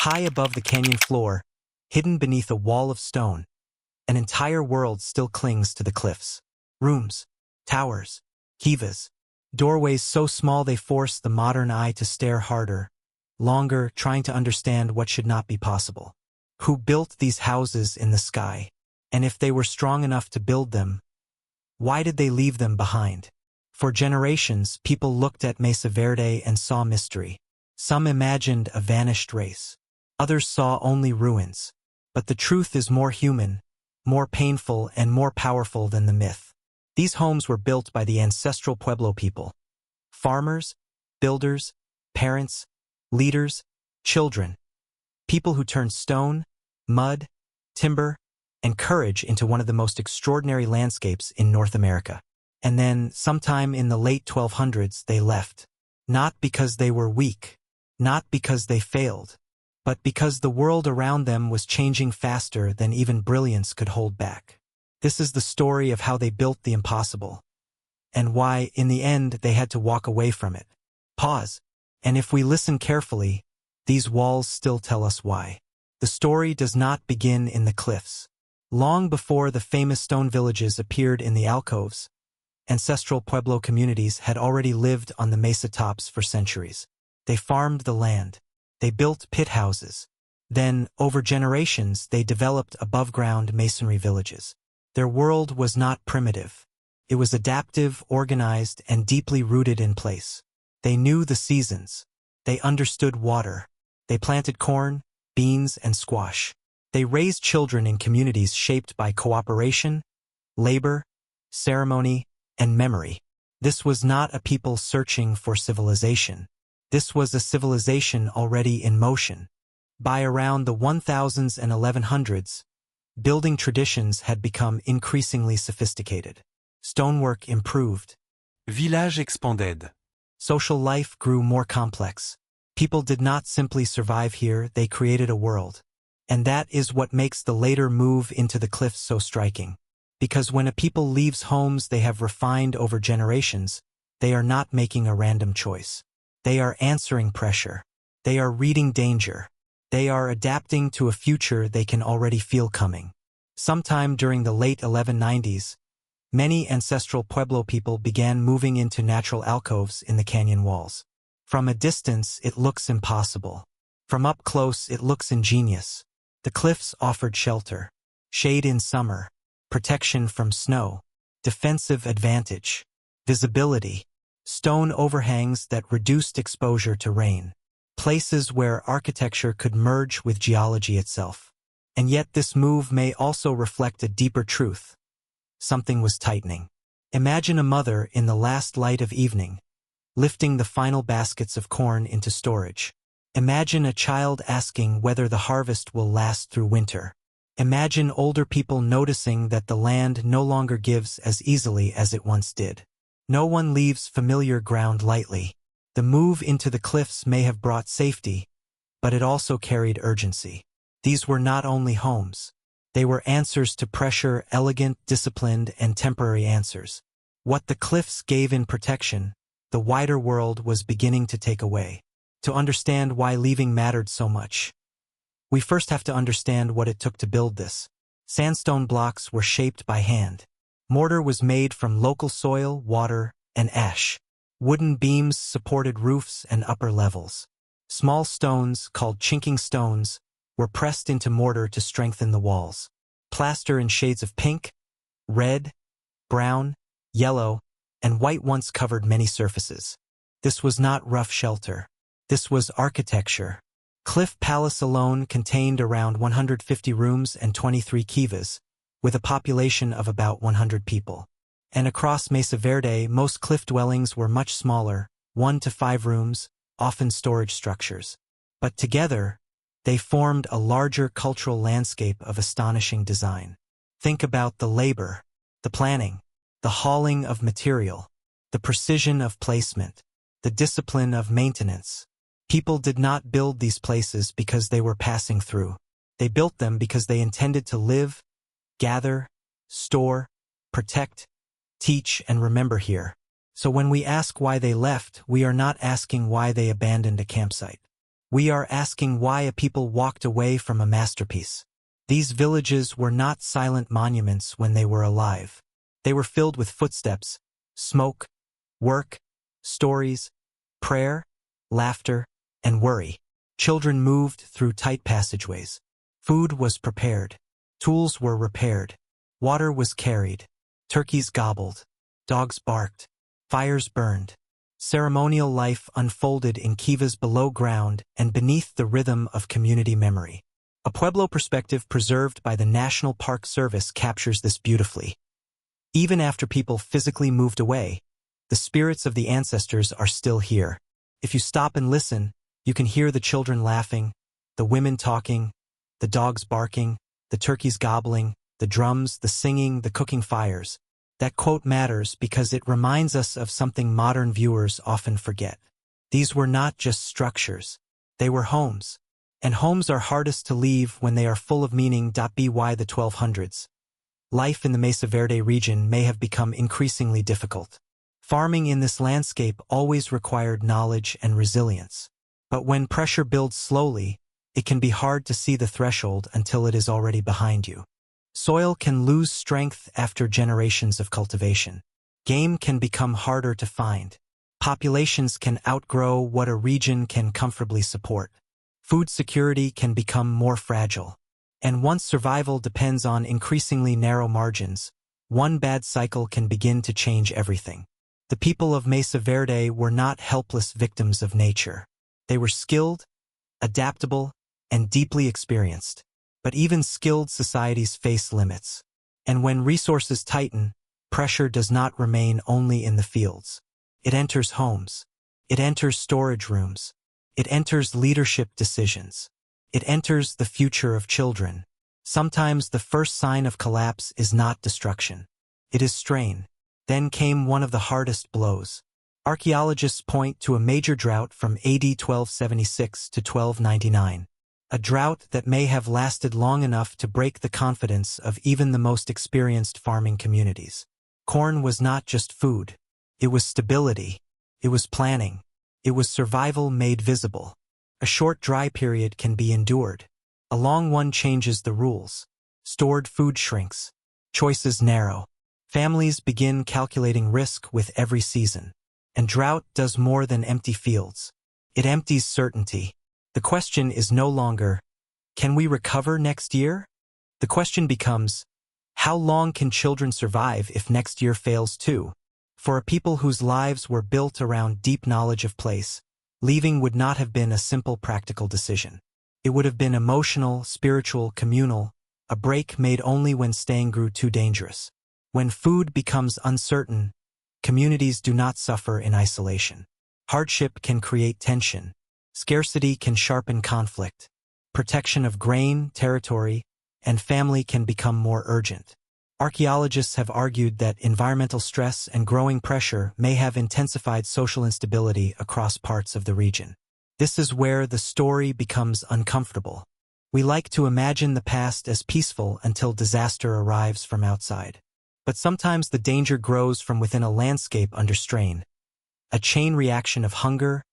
High above the canyon floor, hidden beneath a wall of stone, an entire world still clings to the cliffs. Rooms, towers, kivas, doorways so small they force the modern eye to stare harder, longer, trying to understand what should not be possible. Who built these houses in the sky? And if they were strong enough to build them, why did they leave them behind? For generations, people looked at Mesa Verde and saw mystery. Some imagined a vanished race. Others saw only ruins. But the truth is more human, more painful, and more powerful than the myth. These homes were built by the Ancestral Pueblo people. Farmers, builders, parents, leaders, children. People who turned stone, mud, timber, and courage into one of the most extraordinary landscapes in North America. And then, sometime in the late 1200s, they left. Not because they were weak, not because they failed, but because the world around them was changing faster than even brilliance could hold back. This is the story of how they built the impossible, and why, in the end, they had to walk away from it. Pause, and if we listen carefully, these walls still tell us why. The story does not begin in the cliffs. Long before the famous stone villages appeared in the alcoves, Ancestral Pueblo communities had already lived on the mesa tops for centuries. They farmed the land. They built pit houses. Then, over generations, they developed above-ground masonry villages. Their world was not primitive. It was adaptive, organized, and deeply rooted in place. They knew the seasons. They understood water. They planted corn, beans, and squash. They raised children in communities shaped by cooperation, labor, ceremony, and memory. This was not a people searching for civilization. This was a civilization already in motion. By around the 1000s and 1100s, building traditions had become increasingly sophisticated. Stonework improved. Village expanded. Social life grew more complex. People did not simply survive here, they created a world. And that is what makes the later move into the cliffs so striking. Because when a people leaves homes they have refined over generations, they are not making a random choice. They are answering pressure. They are reading danger. They are adapting to a future they can already feel coming. Sometime during the late 1190s, many Ancestral Pueblo people began moving into natural alcoves in the canyon walls. From a distance, it looks impossible. From up close, it looks ingenious. The cliffs offered shelter, shade in summer, protection from snow, defensive advantage, visibility, stone overhangs that reduced exposure to rain, places where architecture could merge with geology itself. And yet this move may also reflect a deeper truth. Something was tightening. Imagine a mother in the last light of evening, lifting the final baskets of corn into storage. Imagine a child asking whether the harvest will last through winter. Imagine older people noticing that the land no longer gives as easily as it once did. No one leaves familiar ground lightly. The move into the cliffs may have brought safety, but it also carried urgency. These were not only homes. They were answers to pressure, elegant, disciplined, and temporary answers. What the cliffs gave in protection, the wider world was beginning to take away. To understand why leaving mattered so much, we first have to understand what it took to build this. Sandstone blocks were shaped by hand. Mortar was made from local soil, water, and ash. Wooden beams supported roofs and upper levels. Small stones, called chinking stones, were pressed into mortar to strengthen the walls. Plaster in shades of pink, red, brown, yellow, and white once covered many surfaces. This was not rough shelter. This was architecture. Cliff Palace alone contained around 150 rooms and 23 kivas, with a population of about 100 people. And across Mesa Verde, most cliff dwellings were much smaller, 1 to 5 rooms, often storage structures. But together, they formed a larger cultural landscape of astonishing design. Think about the labor, the planning, the hauling of material, the precision of placement, the discipline of maintenance. People did not build these places because they were passing through. They built them because they intended to live, gather, store, protect, teach, and remember here. So when we ask why they left, we are not asking why they abandoned a campsite. We are asking why a people walked away from a masterpiece. These villages were not silent monuments when they were alive. They were filled with footsteps, smoke, work, stories, prayer, laughter, and worry. Children moved through tight passageways. Food was prepared. Tools were repaired. Water was carried. Turkeys gobbled. Dogs barked. Fires burned. Ceremonial life unfolded in kivas below ground and beneath the rhythm of community memory. A Pueblo perspective preserved by the National Park Service captures this beautifully. Even after people physically moved away, the spirits of the ancestors are still here. If you stop and listen, you can hear the children laughing, the women talking, the dogs barking, the turkeys gobbling, the drums, the singing, the cooking fires. That quote matters because it reminds us of something modern viewers often forget. These were not just structures. They were homes. And homes are hardest to leave when they are full of meaning. By the 1200s, life in the Mesa Verde region may have become increasingly difficult. Farming in this landscape always required knowledge and resilience. But when pressure builds slowly, it can be hard to see the threshold until it is already behind you. Soil can lose strength after generations of cultivation. Game can become harder to find. Populations can outgrow what a region can comfortably support. Food security can become more fragile. And once survival depends on increasingly narrow margins, one bad cycle can begin to change everything. The people of Mesa Verde were not helpless victims of nature. They were skilled, adaptable, and deeply experienced. But even skilled societies face limits. And when resources tighten, pressure does not remain only in the fields. It enters homes. It enters storage rooms. It enters leadership decisions. It enters the future of children. Sometimes the first sign of collapse is not destruction. It is strain. Then came one of the hardest blows. Archaeologists point to a major drought from AD 1276 to 1299. A drought that may have lasted long enough to break the confidence of even the most experienced farming communities. Corn was not just food. It was stability. It was planning. It was survival made visible. A short dry period can be endured. A long one changes the rules. Stored food shrinks. Choices narrow. Families begin calculating risk with every season. And drought does more than empty fields. It empties certainty. The question is no longer, can we recover next year? The question becomes, how long can children survive if next year fails too? For a people whose lives were built around deep knowledge of place, leaving would not have been a simple practical decision. It would have been emotional, spiritual, communal, a break made only when staying grew too dangerous. When food becomes uncertain, communities do not suffer in isolation. Hardship can create tension. Scarcity can sharpen conflict. Protection of grain, territory, and family can become more urgent. Archaeologists have argued that environmental stress and growing pressure may have intensified social instability across parts of the region. This is where the story becomes uncomfortable. We like to imagine the past as peaceful until disaster arrives from outside. But sometimes the danger grows from within a landscape under strain. A chain reaction of hunger,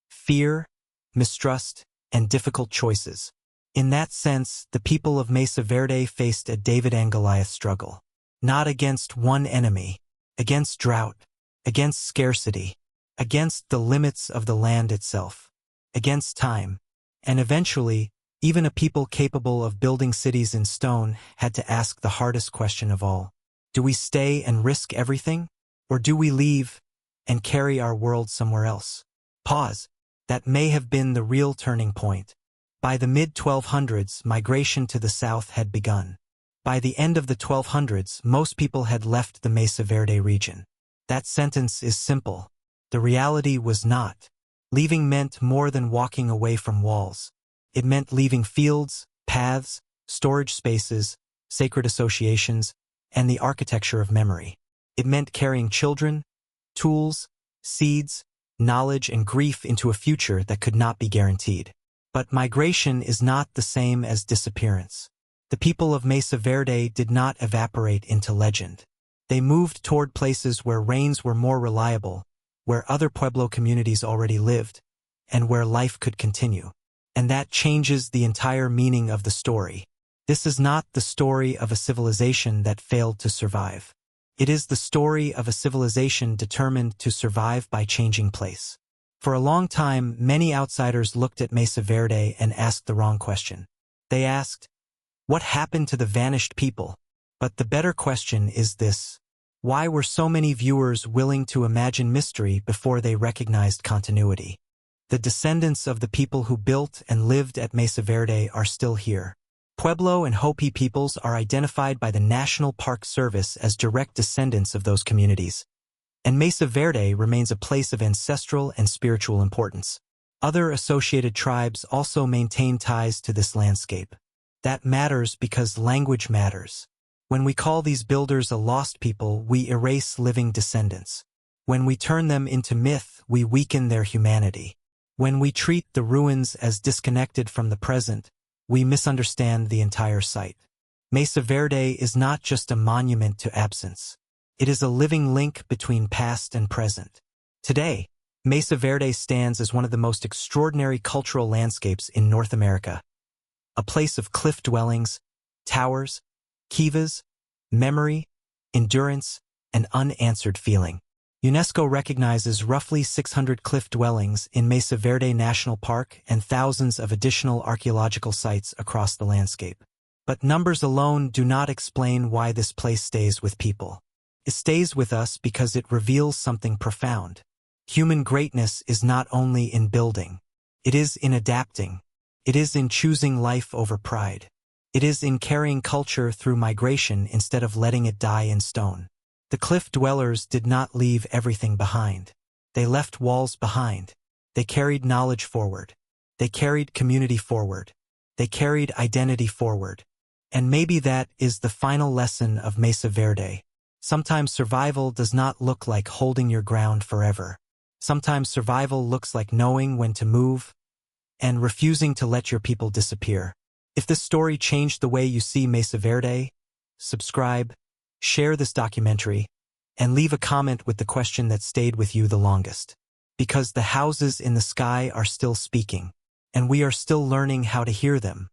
fear, mistrust, and difficult choices. In that sense, the people of Mesa Verde faced a David and Goliath struggle. Not against one enemy, against drought, against scarcity, against the limits of the land itself, against time, and eventually, even a people capable of building cities in stone had to ask the hardest question of all. Do we stay and risk everything? Or do we leave and carry our world somewhere else? Pause. That may have been the real turning point. By the mid-1200s, migration to the south had begun. By the end of the 1200s, most people had left the Mesa Verde region. That sentence is simple. The reality was not. Leaving meant more than walking away from walls. It meant leaving fields, paths, storage spaces, sacred associations, and the architecture of memory. It meant carrying children, tools, seeds, knowledge, and grief into a future that could not be guaranteed. But migration is not the same as disappearance. The people of Mesa Verde did not evaporate into legend. They moved toward places where rains were more reliable, where other Pueblo communities already lived, and where life could continue. And that changes the entire meaning of the story. This is not the story of a civilization that failed to survive. It is the story of a civilization determined to survive by changing place. For a long time, many outsiders looked at Mesa Verde and asked the wrong question. They asked, what happened to the vanished people? But the better question is this: why were so many viewers willing to imagine mystery before they recognized continuity? The descendants of the people who built and lived at Mesa Verde are still here. Pueblo and Hopi peoples are identified by the National Park Service as direct descendants of those communities. And Mesa Verde remains a place of ancestral and spiritual importance. Other associated tribes also maintain ties to this landscape. That matters because language matters. When we call these builders a lost people, we erase living descendants. When we turn them into myth, we weaken their humanity. When we treat the ruins as disconnected from the present, we misunderstand the entire site. Mesa Verde is not just a monument to absence. It is a living link between past and present. Today, Mesa Verde stands as one of the most extraordinary cultural landscapes in North America. A place of cliff dwellings, towers, kivas, memory, endurance, and unanswered feeling. UNESCO recognizes roughly 600 cliff dwellings in Mesa Verde National Park and thousands of additional archaeological sites across the landscape. But numbers alone do not explain why this place stays with people. It stays with us because it reveals something profound. Human greatness is not only in building. It is in adapting. It is in choosing life over pride. It is in carrying culture through migration instead of letting it die in stone. The cliff dwellers did not leave everything behind. They left walls behind. They carried knowledge forward. They carried community forward. They carried identity forward. And maybe that is the final lesson of Mesa Verde. Sometimes survival does not look like holding your ground forever. Sometimes survival looks like knowing when to move and refusing to let your people disappear. If this story changed the way you see Mesa Verde, subscribe, share this documentary, and leave a comment with the question that stayed with you the longest. Because the houses in the sky are still speaking, and we are still learning how to hear them.